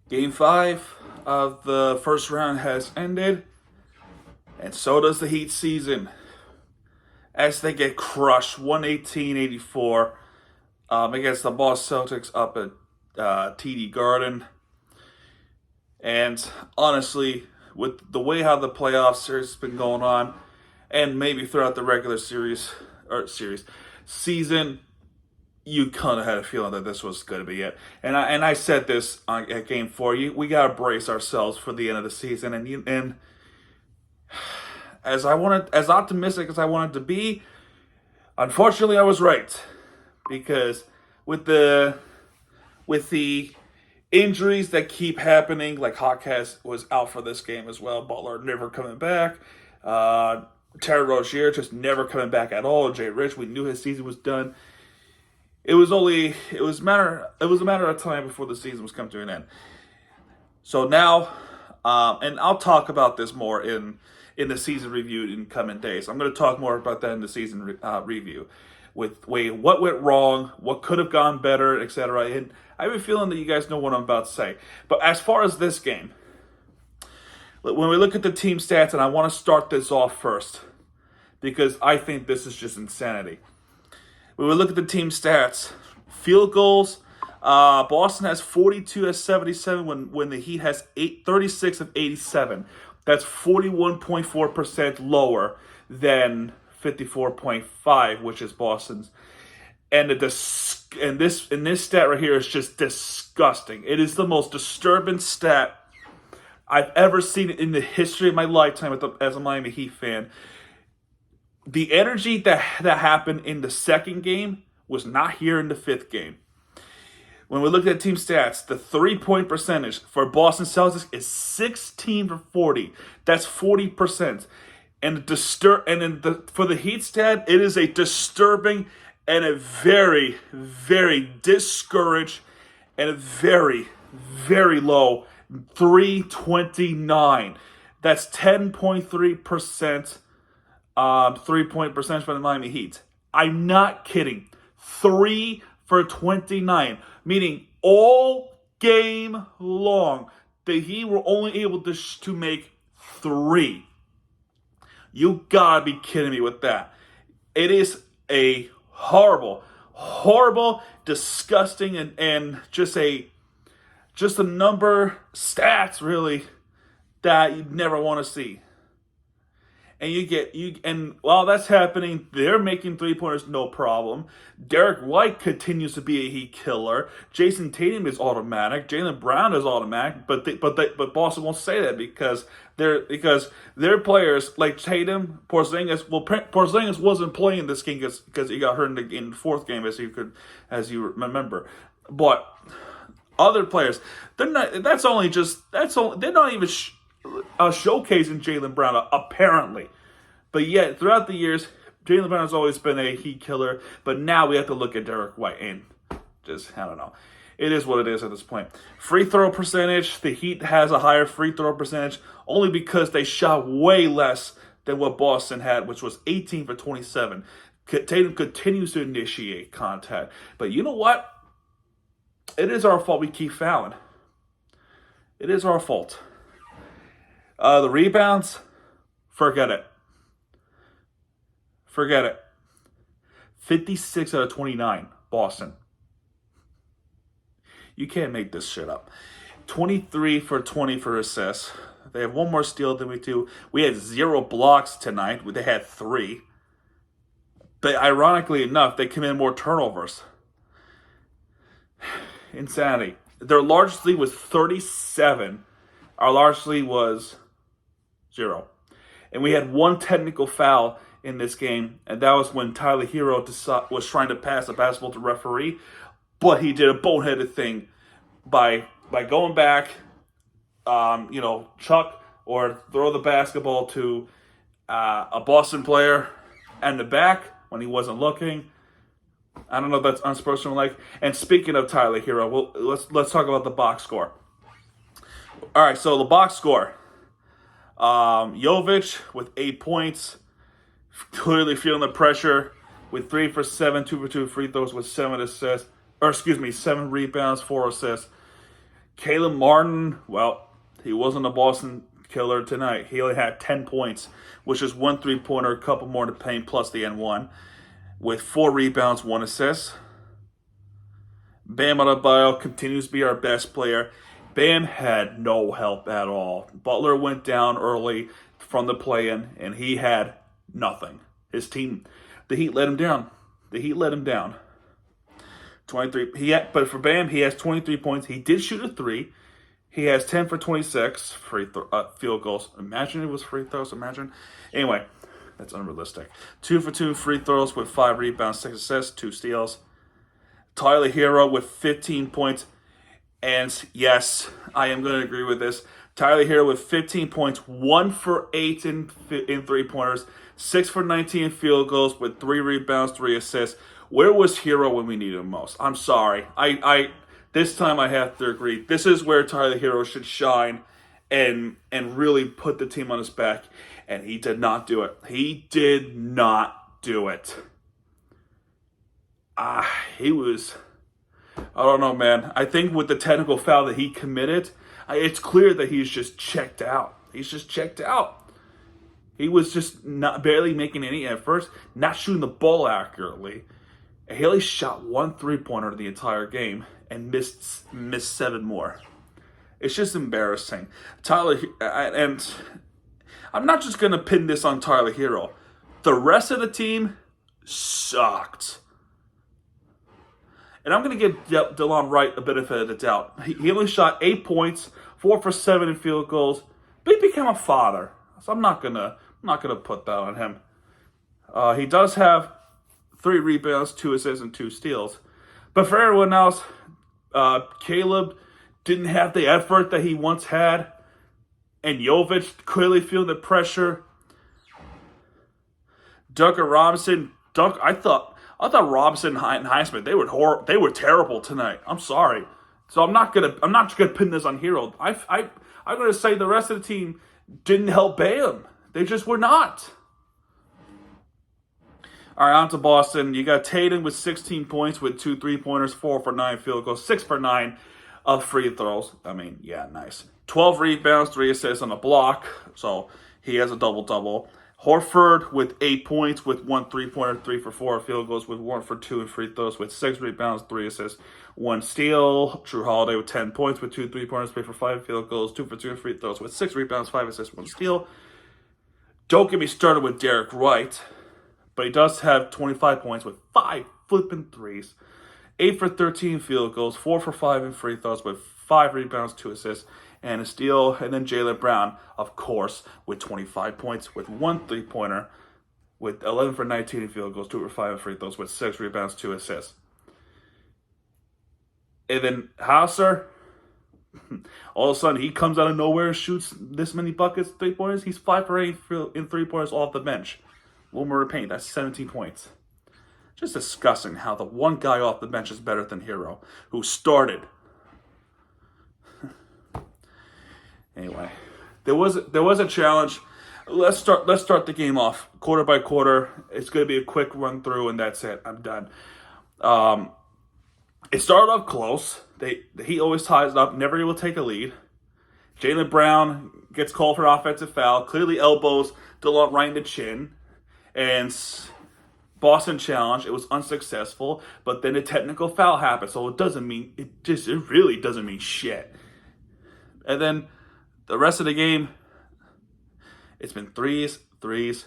Game 5 of the first round has ended, and so does the Heat season as they get crushed 118-84 against the Boston Celtics up at TD Garden. And honestly, with the way how the playoff series has been going on, and maybe throughout the regular season, you kind of had a feeling that this was going to be it. And I said this at Game 4. We got to brace ourselves for the end of the season. And as optimistic as I wanted to be, unfortunately, I was right, because with the injuries that keep happening, like Hawkes was out for this game as well. Butler never coming back. Terry Rozier just never coming back at all. Jay Rich, we knew his season was done. It was a matter of time before the season was coming to an end. So now, and I'll talk about this more in the season review in coming days. I'm going to talk more about that in the season review, with what went wrong, what could have gone better, etc. And I have a feeling that you guys know what I'm about to say. But as far as this game, when we look at the team stats, and I want to start this off first, because I think this is just insanity. When we look at the team stats, field goals, Boston has 42 of 77 when the Heat has 36 of 87. That's 41.4% lower than 54.5, which is Boston's. And this stat right here is just disgusting. It is the most disturbing stat I've ever seen in the history of my lifetime as a Miami Heat fan. The energy that happened in the second game was not here in the fifth game. When we look at team stats, the 3-point percentage for Boston Celtics is 16 for 40. That's 40%. And for the Heat stat, it is a disturbing and a very, very discouraged and a very, very low 329. That's 10.3%. 3-point percentage for the Miami Heat. I'm not kidding. 3 for 29, meaning all game long, the Heat were only able to make 3. You gotta be kidding me with that. It is a horrible, horrible, disgusting, and just a number, stats really, that you never want to see. And while that's happening, they're making 3-pointers no problem. Derek White continues to be a Heat killer. Jason Tatum is automatic. Jaylen Brown is automatic. But Boston won't say that because their players like Tatum, Porzingis. Well, Porzingis wasn't playing this game because he got hurt in the fourth game, as you remember. But other players, they're not even showcasing Jaylen Brown, apparently. But yet, throughout the years, Jaylen Brown has always been a Heat killer. But now we have to look at Derek White, and I don't know. It is what it is at this point. Free throw percentage, the Heat has a higher free throw percentage only because they shot way less than what Boston had, which was 18 for 27. Tatum continues to initiate contact. But you know what? It is our fault we keep fouling. It is our fault. The rebounds, forget it. 56 out of 29, Boston. You can't make this shit up. 23 for 20 for assists. They have one more steal than we do. We had 0 blocks tonight. They had 3. But ironically enough, they commit more turnovers. Insanity. Their largest lead was 37. Our largest lead was 0. And we had one technical foul in this game, and that was when Tyler Hero was trying to pass the basketball to referee, but he did a boneheaded thing by going back, chuck or throw the basketball to a Boston player in the back when he wasn't looking. I don't know if that's unsportsmanlike. And speaking of Tyler Hero, let's talk about the box score. All right, so the box score. Jovic with 8 points, clearly feeling the pressure with 3 for 7, 2 for 2 free throws with 7 assists, 7 rebounds, 4 assists. Caleb Martin, well, he wasn't a Boston killer tonight. He only had 10 points, which is 1 3-pointer, a couple more to paint, plus the N1, with 4 rebounds, 1 assist. Bam Adebayo continues to be our best player. Bam had no help at all. Butler went down early from the play-in, and he had nothing. His team, the Heat let him down. 23. But for Bam, he has 23 points. He did shoot a 3. He has 10 for 26 field goals. Imagine it was free throws. Imagine. Anyway, that's unrealistic. 2 for 2 free throws with 5 rebounds, 6 assists, 2 steals. Tyler Hero with 15 points. And yes, I am going to agree with this. Tyler Hero with 15 points, 1 for 8 in 3-pointers, 6 for 19 in field goals with 3 rebounds, 3 assists. Where was Hero when we needed him most? I'm sorry. This time I have to agree. This is where Tyler Hero should shine and really put the team on his back. And he did not do it. He did not do it. He was... I don't know, man. I think with the technical foul that he committed, it's clear that he's just checked out. He's just checked out. He was just not barely making any efforts, not shooting the ball accurately. Haley shot 1 3-pointer the entire game and missed 7 more. It's just embarrassing. Tyler, and I'm not just going to pin this on Tyler Hero. The rest of the team sucked. And I'm going to give DeLon Wright a benefit of the doubt. He only shot 8 points, 4 for 7 in field goals, but he became a father. So I'm not gonna put that on him. He does have 3 rebounds, 2 assists, and 2 steals. But for everyone else, Caleb didn't have the effort that he once had, and Jovic clearly feeling the pressure. Duncan Robinson, I thought Robinson and Highsmith, they were terrible tonight. I'm sorry. So I'm not gonna pin this on Hero. I'm gonna say the rest of the team didn't help Bam. They just were not. All right, on to Boston. You got Tatum with 16 points with 2 3-pointers, 4 for 9 field goals, 6 for 9 of free throws. I mean, yeah, nice. 12 rebounds, 3 assists on the block. So he has a double-double. Horford with 8 points with 1 3-pointer, 3 for 4 field goals with 1 for 2 in free throws with 6 rebounds, 3 assists, 1 steal. Drew Holiday with 10 points with 2 3-pointers, 3 for 5 field goals, 2 for 2 in free throws with 6 rebounds, 5 assists, 1 steal. Don't get me started with Derek White, but he does have 25 points with 5 flipping threes, 8 for 13 field goals, 4 for 5 in free throws with 5 rebounds, 2 assists, and a steal. And then Jaylen Brown, of course, with 25 points, with 1 3-pointer, with 11 for 19 in field goals, 2 for 5 in free throws, with 6 rebounds, 2 assists. And then Hauser, all of a sudden, he comes out of nowhere and shoots this many buckets, 3-pointers. He's 5 for 8 in 3-pointers off the bench. Wilmer Paint, that's 17 points. Just disgusting how the one guy off the bench is better than Hero, who started. Anyway, there was a challenge. Let's start the game off quarter by quarter. It's going to be a quick run through, and that's it. I'm done. It started off close. He always ties it up, never able to take a lead. Jaylen Brown gets called for an offensive foul, clearly elbows DeLon right in the chin, and Boston challenge. It was unsuccessful, but then a technical foul happened, so it really doesn't mean shit. And then the rest of the game, it's been threes, and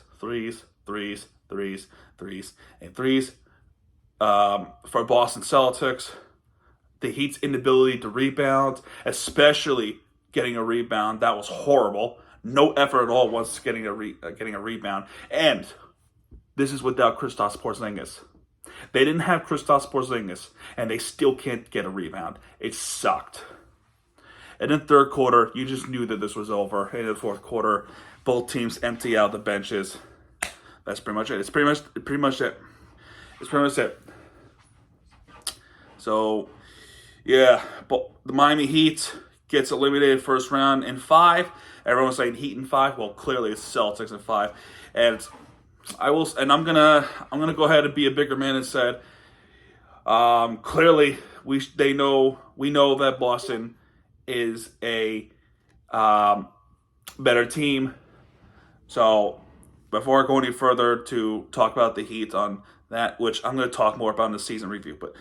threes. For Boston Celtics, the Heat's inability to rebound, especially getting a rebound, that was horrible. No effort at all once getting a rebound. And this is without Kristaps Porzingis. They didn't have Kristaps Porzingis, and they still can't get a rebound. It sucked. And in third quarter, you just knew that this was over. And in the fourth quarter, both teams empty out the benches. That's pretty much it. It's pretty much it. So, yeah, but the Miami Heat gets eliminated first round in 5. Everyone's saying Heat in 5. Well, clearly it's Celtics in 5. And I'm gonna go ahead and be a bigger man and said, clearly we know that Boston is a better team. So before I go any further to talk about the Heat on that, which I'm going to talk more about in the season review, but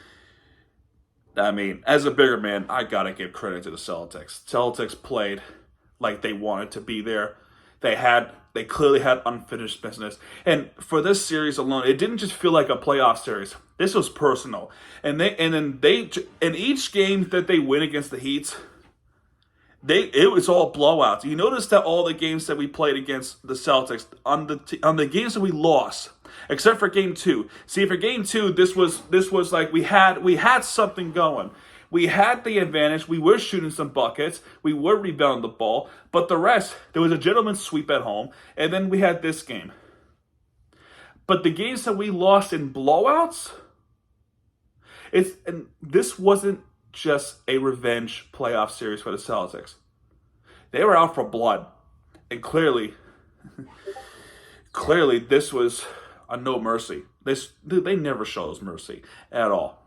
I mean, as a bigger man, I got to give credit to the Celtics. Celtics played like they wanted to be there. They clearly had unfinished business. And for this series alone, it didn't just feel like a playoff series. This was personal. And then in each game that they win against the Heat, it was all blowouts. You notice that all the games that we played against the Celtics on the games that we lost, except for game 2. See, for game 2, this was like we had something going. We had the advantage. We were shooting some buckets. We were rebounding the ball. But the rest, there was a gentleman's sweep at home. And then we had this game. But the games that we lost in blowouts, and this wasn't just a revenge playoff series for the Celtics. They were out for blood. And clearly this was a no mercy. They never show us mercy at all.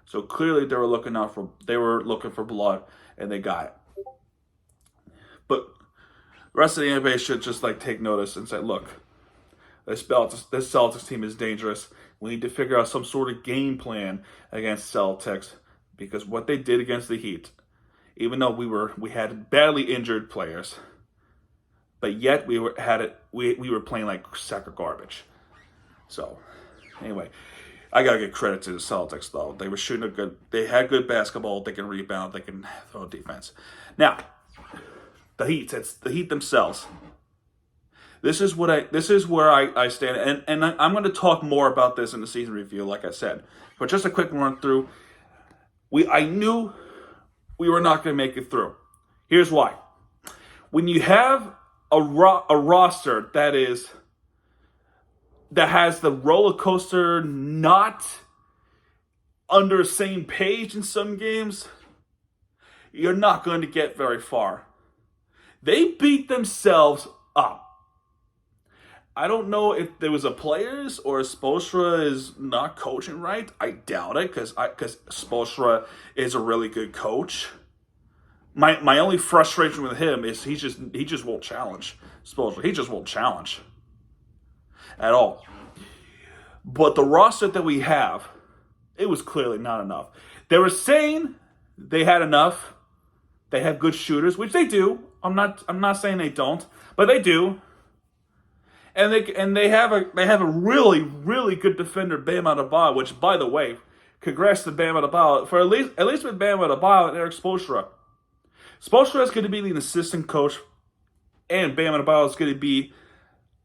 So clearly they were looking for blood, and they got it. But the rest of the NBA should just take notice and say, look, this Celtics team is dangerous. We need to figure out some sort of game plan against Celtics, because what they did against the Heat, even though we had badly injured players, but yet we were playing like a sack of garbage. So anyway, I gotta give credit to the Celtics though. They were shooting they had good basketball. They can rebound. They can throw defense. Now, the Heat. It's the Heat themselves. This is where I stand, and I'm going to talk more about this in the season review, like I said. But just a quick run through. I knew we were not going to make it through. Here's why. When you have a roster that has the roller coaster not under the same page in some games, you're not going to get very far. They beat themselves up. I don't know if there was a players or Spoelstra is not coaching right. I doubt it, because Spoelstra is a really good coach. My only frustration with him is he just won't challenge Spoelstra. He just won't challenge at all. But the roster that we have, it was clearly not enough. They were saying they had enough. They have good shooters, which they do. I'm not saying they don't, but they do. And they have a really, really good defender, Bam Adebayo, which, by the way, congrats to Bam Adebayo for at least with Bam Adebayo and Eric Spoelstra. Spoelstra is going to be the assistant coach, and Bam Adebayo is going to be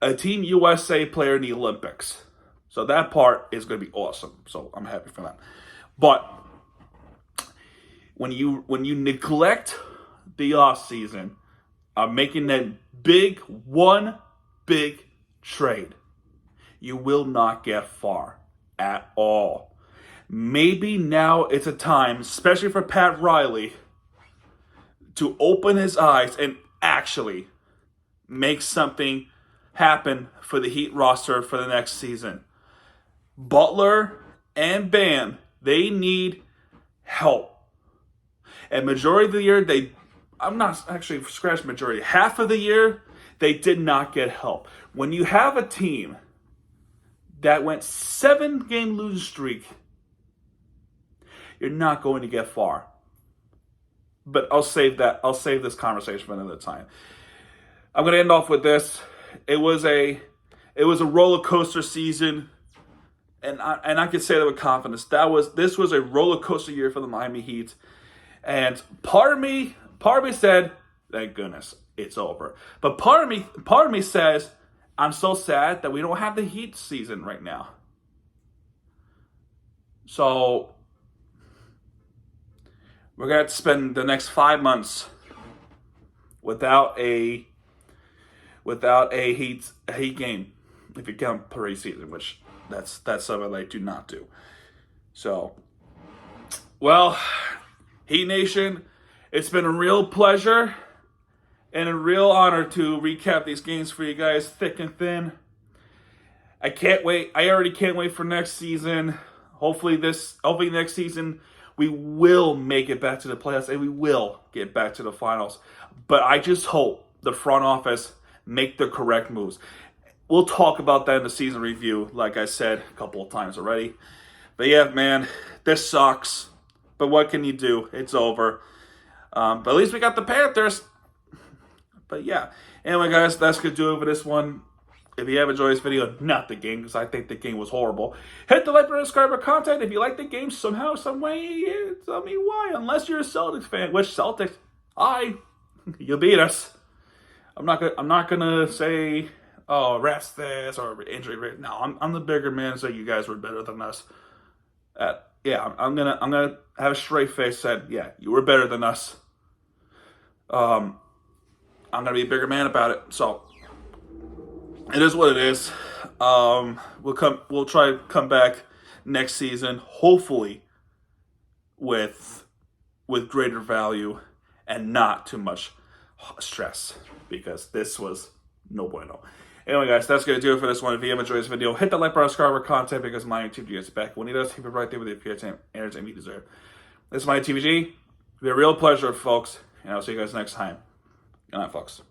a Team USA player in the Olympics. So that part is going to be awesome. So I'm happy for that. But when you neglect the offseason, making that big trade, you will not get far at all. Maybe now it's a time, especially for Pat Riley, to open his eyes and actually make something happen for the Heat roster for the next season. Butler and Bam, they need help. And majority of the year, I'm not actually scratch majority, half of the year, they did not get help. When you have a team that went 7-game losing streak, you're not going to get far. But I'll save this conversation for another time. I'm going to end off with this. It was a roller coaster season, and I can say that with confidence. This was a roller coaster year for the Miami Heat, and part of me said, "Thank goodness it's over." But part of me says, I'm so sad that we don't have the Heat season right now. So we're going to spend the next 5 months without a Heat game, if you count preseason, which that's something I do not do. So, well, Heat Nation, it's been a real pleasure and a real honor to recap these games for you guys, thick and thin. I can't wait. I already can't wait for next season. Hopefully next season We will make it back to the playoffs, and we will get back to the finals. But I just hope the front office make the correct moves. We'll talk about that in the season review, like I said a couple of times already. But yeah, man, this sucks. But what can you do? It's over. But at least we got the Panthers. But yeah. Anyway, guys, that's going to do it for this one. If you have enjoyed this video, not the game, because I think the game was horrible, hit the like button, subscribe, or content. If you like the game somehow, some way, tell me why. Unless you're a Celtics fan, which Celtics, you beat us. I'm not gonna say, oh, rest this or injury rate. No, I'm the bigger man. So you guys were better than us. Yeah, I'm gonna have a straight face. Said, yeah, you were better than us. I'm gonna be a bigger man about it. So. It is what it is. We'll try to come back next season, hopefully with greater value and not too much stress, because this was no bueno. Anyway, guys, that's going to do it for this one. If you have enjoyed this video, hit that like button, subscribe, or content, because my TVG is back. When he does, keep it right there with the entertainment you deserve. This is my TVG. It'll be a real pleasure, folks, and I'll see you guys next time. Good night, folks.